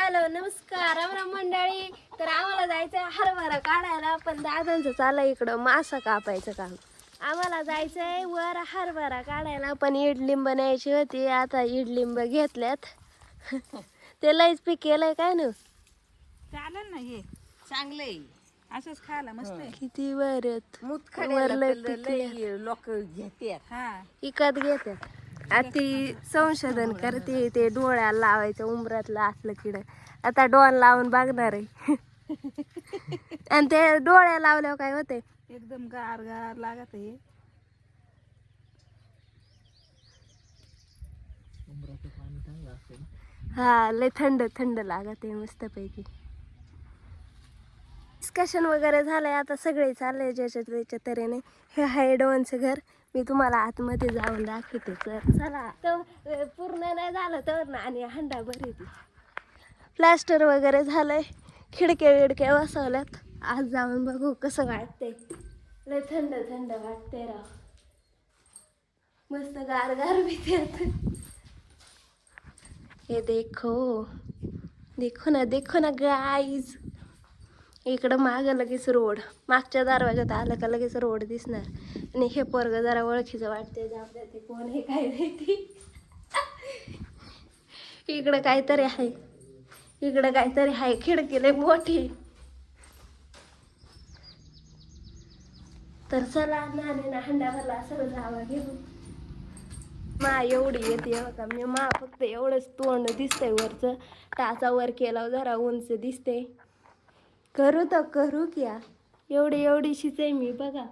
Hello नमस्कार राम मंडळी. तर आम्हाला जायचंय हरभरा काढायला, पण दादांचं चाललंय इकडं मासा कापायचं काम. आम्हाला जायचंय वर हरभरा काढायला, पण इडलिंब न्यायची होती. आता इडलिंब घेतल्यात. ते लयच पीक केलंय काय ना. चालेल ना, हे चांगलंय असंच खायला मस्त आहे. किती वरत लोक घेते इकत घेतात. ती संशोधन करते, ते डोळ्याला लावायचं उंबरातलं असलं किड. आता डोळा लावून बघणार आहे. आणि ते डोळ्या लावल्यावर काय होते, एकदम गार गार लागत आहे. हा लय थंड थंड लागत आहे मस्त पैकी. डिस्कशन वगैरे झालंय, आता सगळे चाललंय ज्याच्या त्याच्या तऱ्हेने. हे आहे डॉनचं घर. मी तुम्हाला आतमध्ये जाऊन दाखवते. तर चला, तर पूर्ण नाही झालं तर ना, आणि हंडा भरी ती प्लास्टर वगैरे झालंय, खिडक्या विडक्या बसवल्यात. आज जाऊन बघू कसं वाटतंय. लय थंड थंड वाटतंय राव, मस्त गार गार भीती. हे देखो ना गाईज. इकडं मागं लगेच रोड, मागच्या दरवाजात आलं का लगेच रोड दिसणार. आणि हे पोरग जरा ओळखीचं वाटते, जाऊ ते कोण हे काय माहिती. इकडं काहीतरी आहे, खिडकीले मोठी. तर चला ना हंडा भरला सगळं जावा घेऊन. मा एवढी येते का मी, मा फक्त एवढंच तोंड दिसतंय वरचं. टाचा वर केला जरा उंच दिसते. करू क्या एवढीशीच आहे मी बघा.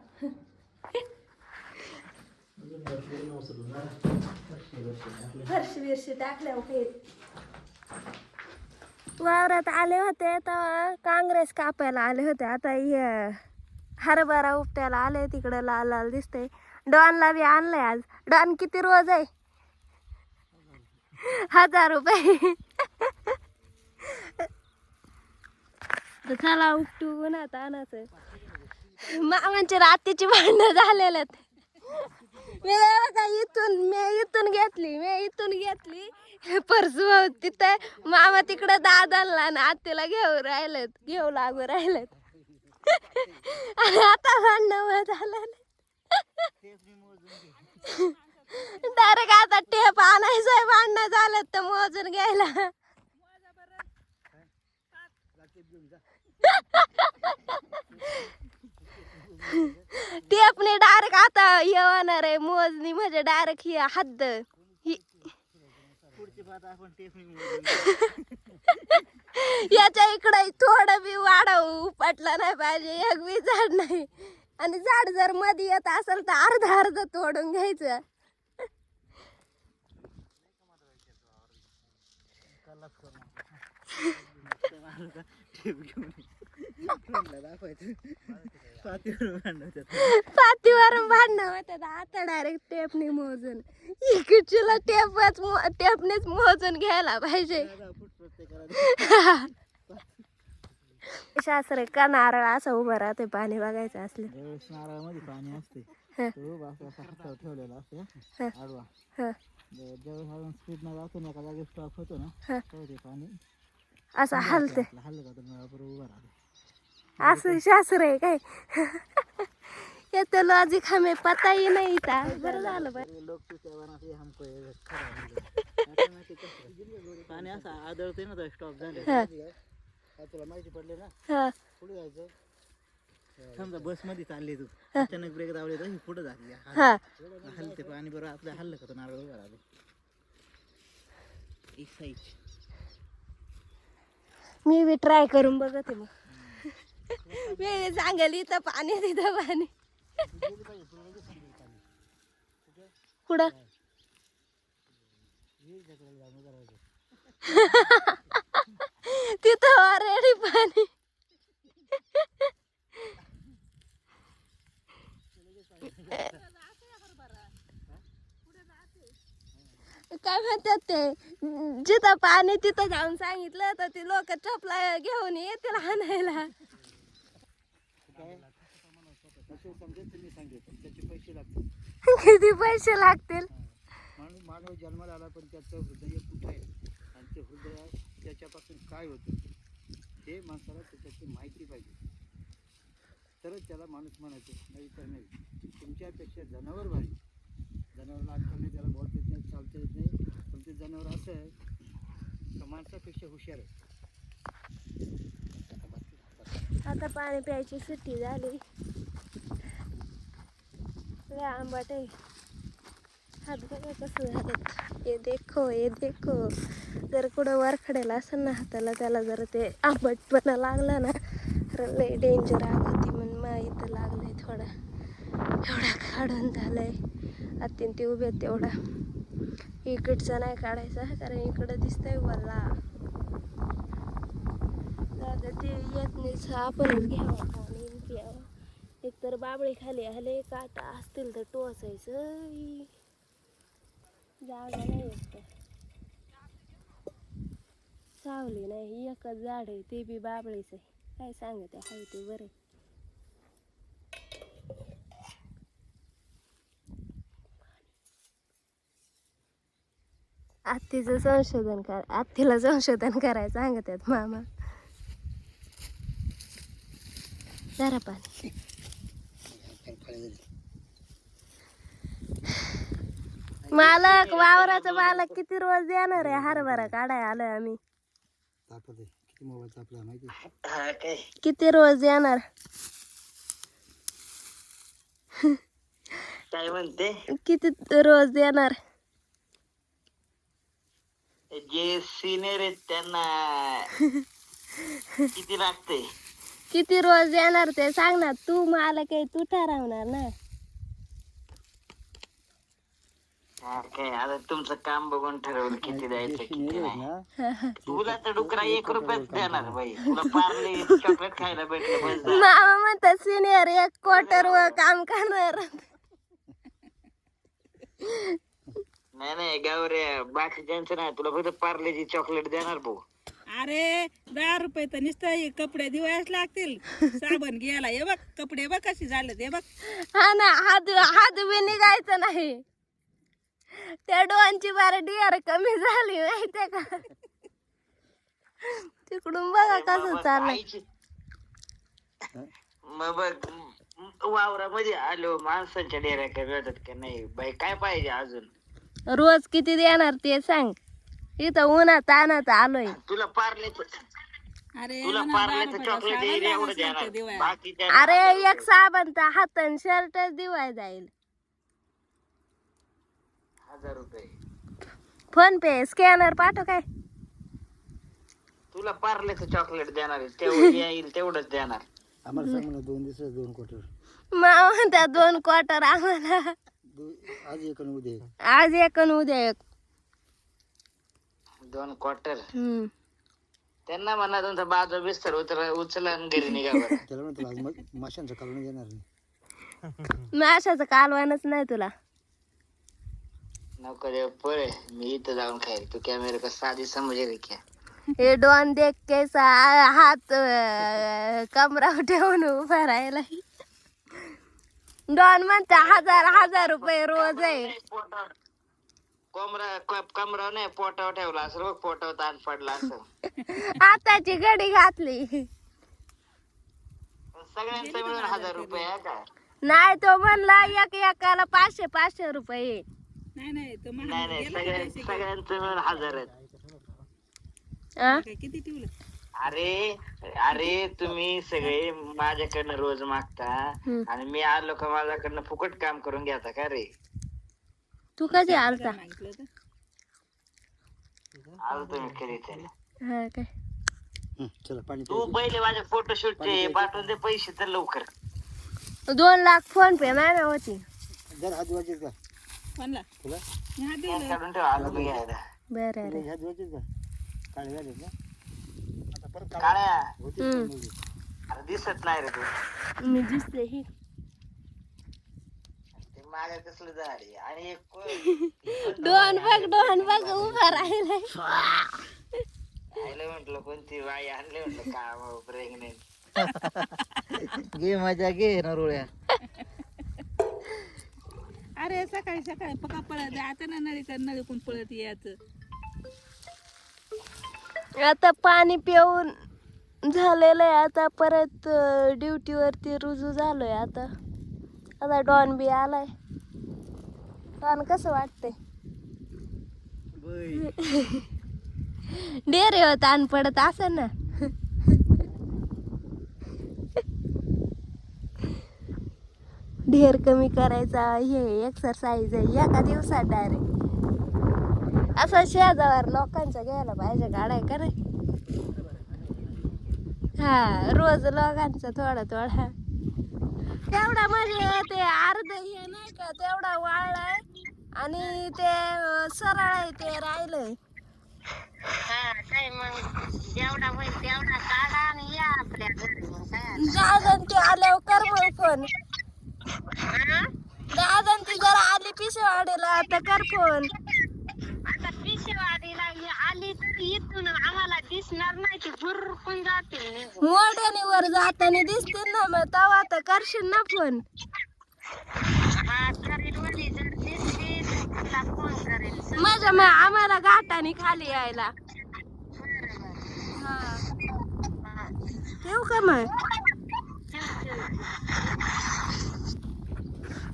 फरशी बिरशी टाकल्यावर वावरात आले होते तर काँग्रेस कापायला आले होते. आता हरभरा उपट्याला आले, तिकडे लाल लाल दिसते. डॉनला बी आणलंय आज. डॉन किती रोज आहे? 1000 रुपये. चला उपटू उन्हात आणायचं. मामांची रात्रीची भांडणं झालेल्यात. मी इथून घेतली परसू तिथं. मामा तिकडं दादाला आणि आत्याला घेऊ लागू राहिलेत. आणि आता भांडण झालं. डायरेक्ट आता टेप आणायचंय. भांडणं झालं तर मोजून घ्यायला. टेपने डायरेक्ट आता येणार आहे मोजणी, म्हणजे डायरेक्ट ही हद्द. याच्या इकडे थोडं बी वाढव पटला नाही पाहिजे, एक बी झाड नाही. आणि झाड जर मध्ये येत असेल तर अर्ध तोडून घ्यायचं. पातीवरून भांडणं होतात. आता डायरेक्ट टेपने मोजून, इकडच्याला टेपनेच मोजून घ्यायला पाहिजे. शास्त्र का नारळ असं उभं राहते पाणी बघायचं असले. नारळामध्ये पाणी असते, ठेवलेला असते आडवा. ज्यावेळेस स्पीड न जातो ना, एका जागी स्टॉप होतो ना, ते पाणी असं हलते. हल्लं का नळाबरोबर उभं राहते. असं शास्त्र आहे काय? येतं लॉजिक हमें पता ही नाही था. बरं झालं बाय. पाणी असं आदळते ना, स्टॉप झाले तुला माहिती पडले ना, पुढे जायचं. समजा बस मध्ये चालली तू, अचानक ब्रेक दाबले तर पुढे झाली, हलते पाणी बरोबर आपल्या हल्लं का नारळ उभं राहते. मी बी ट्राय करून बघते मग. मी सांगेल इथं पाणी तिथं पाणी. कुठं? तिथं ऑलरेडी पाणी. काय म्हणतात ते, जिथं पाणी तिथं जाऊन सांगितलं तर ते लोक चपला घेऊन येतील आणायला. किती पैसे लागतील? मानव जन्माला आला, पण त्याचं हृदय कुठे आहे आणि ते हृदय त्याच्यापासून काय होतं हे माणसाला त्याच्याची माहिती पाहिजे, तरच त्याला माणूस म्हणायचं, नाही तर नाही. तुमच्यापेक्षा जनावर भारी. जनावराला अक्कल नाही, त्याला बोलता येत नाही, चालता येत नाही, पण ते जनावर असं आहे का माणसापेक्षा हुशार आहे. आता पाणी प्यायची सुट्टी झाली. लय आंबट आहे. हात बघा कसं झालं. हे देखो हे देखो. जर कुठं वरखडेला असेल ना हाताला, त्याला जर ते आंबटपणा लागला ना तर लय डेंजर आग होती. म्हणून मग इथं लागलंय थोडा. एवढा काढून झालंय. आत्तीन ते उभे आहेत तेवढा. इकडचा नाही काढायचा कारण इकडं दिसतंय वल्ला. आता ते येत नाही, आपणच घ्यावं पाणी प्यावं. एकतर बाबळे खाली आले, काटा असतील तर टोचायचं. जागा नाही एकतर. सावली नाही, एकच झाड आहे ते बी बाबळीच आहे. काय सांगते हाय ते बरे. आत्तीचं संशोधन आत्तीला संशोधन करायचं सांगतात मामा. जरा पाणी. मालक वावराचं मालक किती रोज देणार आहे हरभरा काढाय आलोय आम्ही. किती मोबाईल तापला माहिती, किती रोज देणार? काय म्हणते, किती रोज देणार? जे सिनियर आहेत त्यांना किती लागते? किती रोज देणार ते सांग ना. तू मालक आहे, तू ठरवणार ना. काय आता तुमचं काम बघून ठरवलं किती द्यायचं किती नाही. तुला तर डुकरा 1 रुपयाच देणार बाई. तुला पार्ले चॉकलेट खायला भेटलं बस झालं. मामा म्हणतात सिनियर 1 क्वार्टर वर काम करणार. नाही गावऱ्या, बाकीच्यांचं नाही, तुला फक्त पार्लेची चॉकलेट देणार भाऊ. अरे 10 रुपये तर नुसतं कपडे दिवायच लागतील. साबण घ्यायला हे बघ, कपडे बघ कशी झाले ते बघ. हा ना, हात बी निघायचं नाही. त्या डोनची बार डिअर कमी झाली माहितीये का. तिकडून बघा कसं चाललंय. मग बघ वावरामध्ये आलो, माणसांच्या डेऱ्या काय भेटत का नाही बाई. काय पाहिजे अजून? रोज किती देणार ते सांग. इथं उन्हात तानात आलोय. तुला पार्लेचं, अरे तुला म्हणा, 10 पार्लेचं रुपयाला चॉकलेट साबण एवढं लावायचं देणार. लागतं दिवाळी. बाकीच्या अरे एक साबण तर हातन शर्टच दिवाय जाईल. 1000 रुपये. फोन पे स्कॅनर पाठव काय. तुला पार्लेचं चॉकलेट देणार आहे, तेवढं येईल तेवढंच देणार. आम्हाला सांग ना 2 दिवस 2 क्वार्टर. मामा म्हणतात 2 क्वार्टर आम्हाला. आज एक आणि उद्या एक. आज एक आणि उद्या एक. 2 क्वार्टर. त्यांना म्हणा तुमचा बाजू बिस्तर उचला आणि घरी निघा बरं. त्याला म्हणतो आज माशांचं कालवण देणार नाही. माशाचं कालवणच नाही तुला. नको देव पळे, मी इथं जाऊन खाईल. तू क्या मेरे को साधी समझे रे क्या? हे डॉन देख कैसा हात कमरावर ठेवून उभा राहिला. डॉन म्हणता 1000 रुपये रोज आहे. कमरा नाही पोटावर ठेवला असं बघ, पोटावर ताण पडला असं. आताची घडी घातली. सगळ्यांचं मिळून 1000 रुपये आहे का? नाही तो म्हणला एकाला 500 रुपये. नाही तो नाही सगळ्यांचं मिळून 1000 आहेत. किती ठेवलं? अरे तुम्ही सगळे माझ्याकडनं रोज मागता आणि मी आलो का माझ्याकडनं फुकट काम करून घेता का रे? तू कधी आलता? आलो तुम्ही कधी त्याला. हा काय तू पहिले माझ्या फोटोशूटचे पाठवून दे पैसे तर लवकर. 2 लाख फोन पे नाही ना होती. जर हात वाजत का कोणला? तुला हा दिलं. काढून ठेव, आलो मी घ्यायला. बरं रे. हात वाजत का काळे झाले ना आता परत काळ्या अरे दिसत नाही रे तू. मी दिसते ही. ते मागे कसलं झाली आणि एक डोन बघ उभा राहिलाय. आयलं म्हटलं कोणती बाई आणले म्हटलं काम प्रेग्नेंट. घे मजा घे नरुळ्या. अरे सकाळी पका पळत आता ना नळीकडून पळत यायचं. आता पाणी पिऊन झालेलं आहे. आता परत ड्युटीवरती रुजू झालोय. आता डॉन बी आलाय. डॉन कसं वाटतंय? डेरे ताण पडत असं ना. ढेर कमी करायचा हे एक्सरसाइज आहे एका दिवसात डायरेक्ट. असं शेजावर लोकांचा घ्यायला पाहिजे गाड्या का नाही. हा रोज लोकांचा थोडा थोडा तेवढा म्हणजे ते अर्ध हे नाही का तेवढा वाळलाय आणि ते सरळ आहे ते राहिलंय. दादा ते आल्यावर कर मग फोन. दादा ती जरा आली पिशवाडीला आता कर फोन. आता पिशवाडीला आली तर इथून आम्हाला दिसणार नाही ती भुरकून जाते. मोठ्याने वर जाताना दिसतील ना मग तेव्हा तर करशील ना फोन. हा करेल वली जर दिसली तर तिला फोन करेल. माझ्या मग आम्हाला घाटाने खाली यायला. हा ठेवू का मग.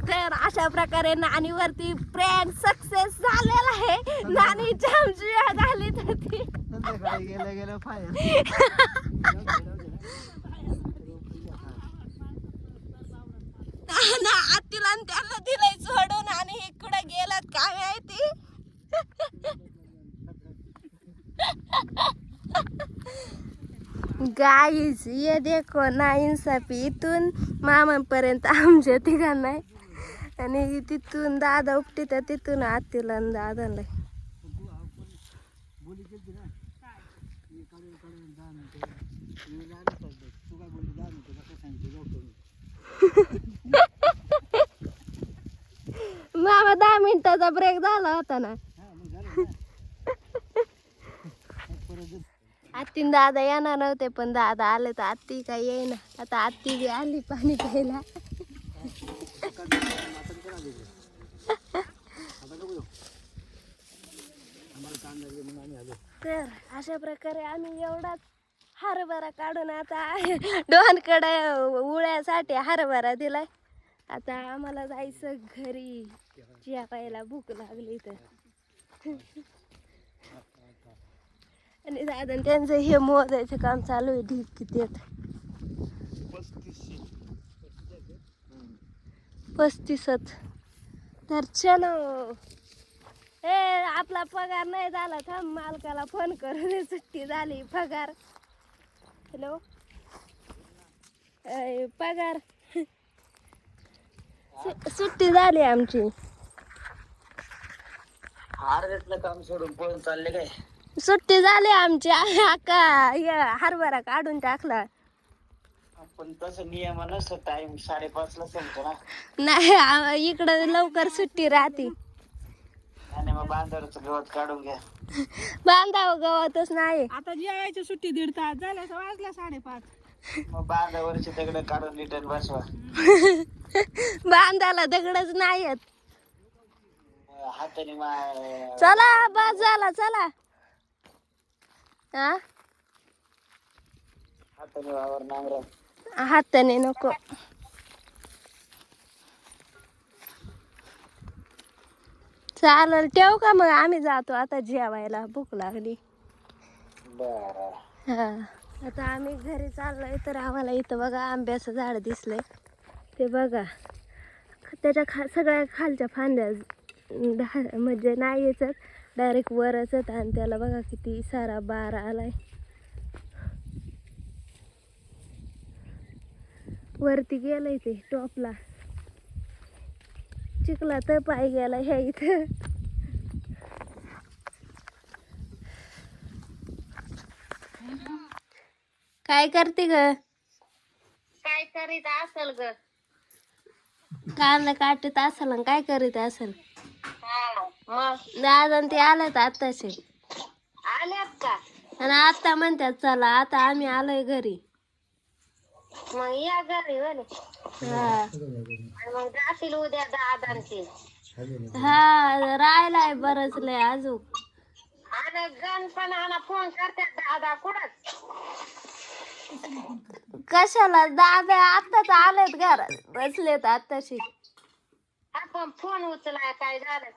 तर अशा प्रकारे नानीवरती प्रँक सक्सेस झालेला आहे. नानी जामची झाली तर ती गेलं फायर. आत्तीला आणि त्यांना दिलंय सोडून आणि इकडे गेलात काय माहिती. गाईज ये देखो ना इंसाफी. इथून मामापर्यंत आमच्या ठिकाण आणि तिथून दादा उपटी तर तिथून आत्तीला आणि दादाला. मामा 10 मिनिटाचा ब्रेक झाला होता ना. आत्ती आणि दादा येणार नव्हते पण दादा आले तर आत्ती काय येईना. आता आत्ती बी आली पाणी प्यायला. तर अशा प्रकारे आम्ही एवढाच हरभरा काढून आता डोहांकडे उळ्यासाठी हरभरा दिलाय. आता आम्हाला जायचं घरी. जेवायला भूक लागली तर. आणि दादा त्यांचं हे मोजायचं काम चालू आहे. ढीक किती आहेत. 35. तर चलो. ए आपला पगार नाही झाला थांब मालकाला फोन करू दे. सुट्टी झाली पगार. हॅलो पगार सुट्टी झाली आमची. काम सोडून पळून चालले काय. सुट्टी झाली आमची. अक्का हरभरा काढून टाकला. पण तसं नियम नसतं. टाइम 5:30ला संपतो ना. नाही इकडं लवकर सुट्टी राहते. आणि मग बांधावरचं गवत काढून घ्या. बांधावं गवतच नाही. आता जेवायची सुट्टी 1.5 तास झाल्या वाजल्या 5:30. मग बांधावरची दगड काढून रिटर्न बसवा. बांधाला दगडच नाही आहेत. हाताने चला बस झाला चला. हा हाताने वावर नांगरा. हाताने नको. चालेल ठेव का मग आम्ही जातो आता जेवायला. भूक लागली. बरं हा आता आम्ही घरी चाललोय. तर आम्हाला इथं बघा आंब्याचं झाड दिसलंय. ते बघा त्याच्या सगळ्या खालच्या फांद्या म्हणजे नाही याच्यात डायरेक्ट वरच आहेत. आणि त्याला बघा किती सारा बार आलाय. वरती गेलंय ते टॉपला. चिखला तर पाय गेला ह्या इथं. काय करते ग. काय करीत असल ग. कारला काटत असेल आणि काय करीत असेल. मग दादा ते आलेत आत्ताचे. आल्यात का. आणि आता म्हणतात चला. आता आम्ही आलोय घरी. मग या घरी बरे. हा मग जातील उद्या दादांची. हा राहिलाय बरंच लय अजून. आणि गणपणाला फोन करतात दादा कुठं कशाला दादा आत्ताच आलेत घरात बसलेत आत्ताशी. आपण फोन उचलाय काय झालं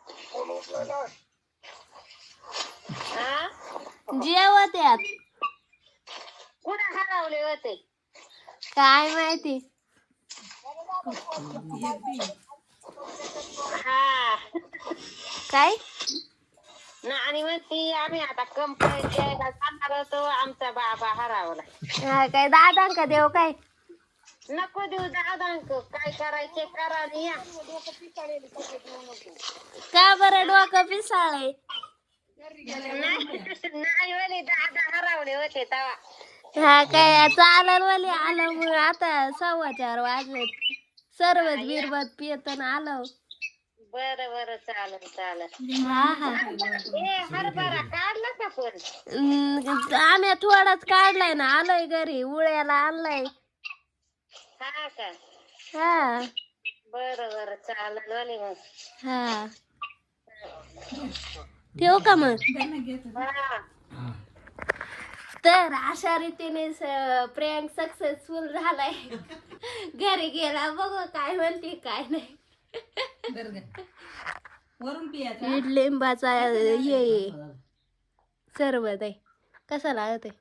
हा जेवत्यात कुठं हरवले होते काय माहिती. हा काय ना आणि मग ती आम्ही आता कंपनीत यायला जाणार होतो आमचा बाबा हरवला. हा, काय दादांका देव काय नको देऊ दादांक काय करायचे करा आणि या का बरं डोकं पिसाळे. नाही वाले दादा हरवले होते तेव्हा. हा काय चालल वाली आलं मग आता 4:15 वाजलेत. सरबत बिरबत पियतन आलं. बरं बरं चालेल चालेल. हा हा ए हरभरा काढला का पण आम्ही थोडाच काढलाय ना आलोय घरी उळ्याला आणलाय. हा का हा बरं बरं चालेल वाले मग हा ठेवू का मग. हा तर अशा रीतीने प्रँक सक्सेसफुल झालाय. घरी गेला बघू काय म्हणते काय नाही. वरून पियाचा लिंबाचा हे सरबत आहे कसा लागत आहे.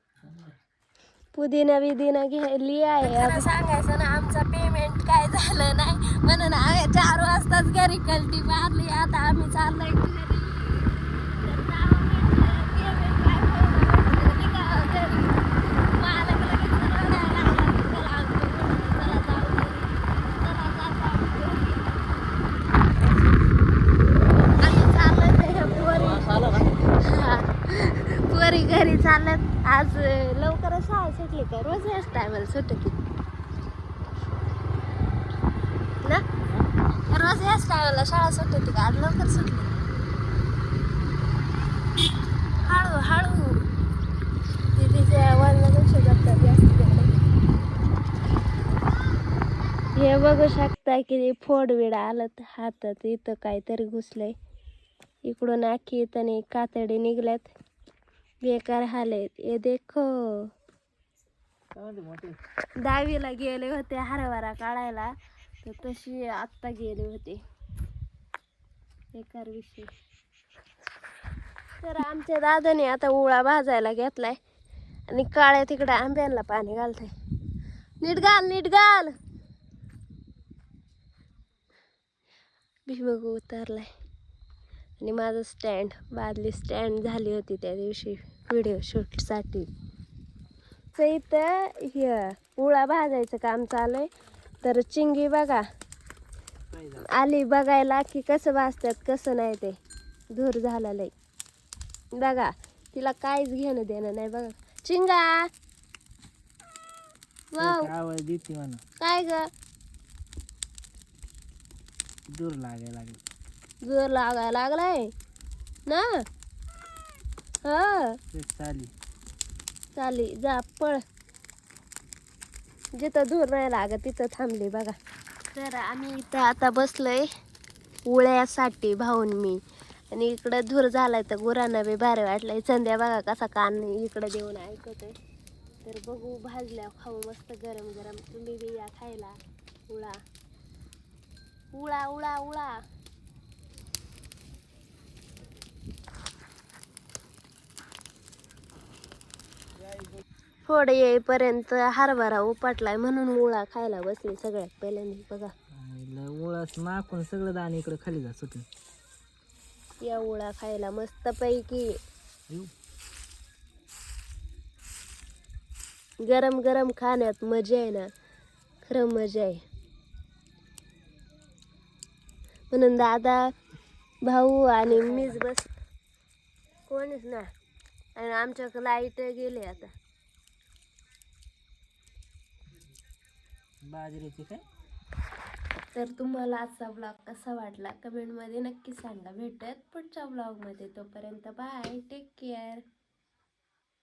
पुदिना बिदिना घ्यायली आहे. सांगायचं ना आमचं पेमेंट काय झालं नाही म्हणून आम्ही 4 वाजताच घरी कल्टी मारली. आता आम्ही चाललोय घरी. तर जावं म्हटलं, payment काय होईना. निघावं घरी. मालक लगेच रडायला लागला. चला आमचं म्हणलं, चला जाऊ घरी. चला जातो आम्ही घरी. आम्ही चाललोय त्या पोरी. हा. पोरी घरी चालत. आज लवकरच शाळा सुटली का रोज याच टायमाला सुटते ना. रोज याच टायमाला शाळा सुटते का आज लवकर सुटली. हळू हळू दीदीच्या वडिलांपेक्षा जपतात जास्त तिकडे. हे बघू शकता की फोडविड आलं हातात. इथं काहीतरी घुसलंय. इकडून आखी इथं कातडी निघल्यात. बेकार हाल आहेत. हे देखो 10वीला गेले होते हरभरा काढायला तर तशी आत्ता गेले होते. बेकार विषय. तर आमच्या दादाने आता उळा भाजायला घेतलाय आणि काळ्या तिकडे आंब्यांना पाणी घालताय. नीट घाल नीट घाल. भीमग उतरलाय आणि माझं स्टँड बादली स्टँड झाली होती त्या दिवशी व्हिडिओ शूटसाठी. तर इथं हे उळा भाजायचं काम चालू आहे. तर चिंगी बघा आली बघायला की कसं भाजतात कसं नाही ते धूर झालेलं आहे बघा. तिला काहीच घेणं देणं नाही बघा. चिंगा वाव आवाज देते म्हणा काय ग दूर लागायला लागेल. जोर लागायला लागलाय ना. हा चाली चाली जा पळ. जिथं धूर नाही लागत तिथं थांबली बघा. तर आम्ही इथं आता बसलोय उळ्यासाठी भाऊन मी. आणि इकडं धूर झालाय तर गुरांना बी भारी वाटलंय. संध्या बघा कसा कान इकडं देऊन ऐकतोय. तर बघू भाजल्या खाऊ मस्त गरम गरम. तुम्ही बी या खायला उळा उळा उळा उळा. फोड येईपर्यंत हरभरा उपटलाय म्हणून उळा खायला बसली सगळ्यात पहिल्यांदा बघा. मुळास माकून सगळं दाणे इकडे खाली जात सुटून. या उळा खायला मस्त पैकी गरम गरम खाण्यात मजा आहे ना. खरं मजा आहे. म्हणून दादा भाऊ आणि मीच बस कोणीच ना. आणि आमच्याकडे लाईट गेले आता. बाजरीची काय. तर तुम्हाला आजचा ब्लॉग कसा वाटला कमेंटमध्ये नक्की सांगा. भेटूयात पुढच्या ब्लॉगमध्ये. तोपर्यंत बाय टेक केअर.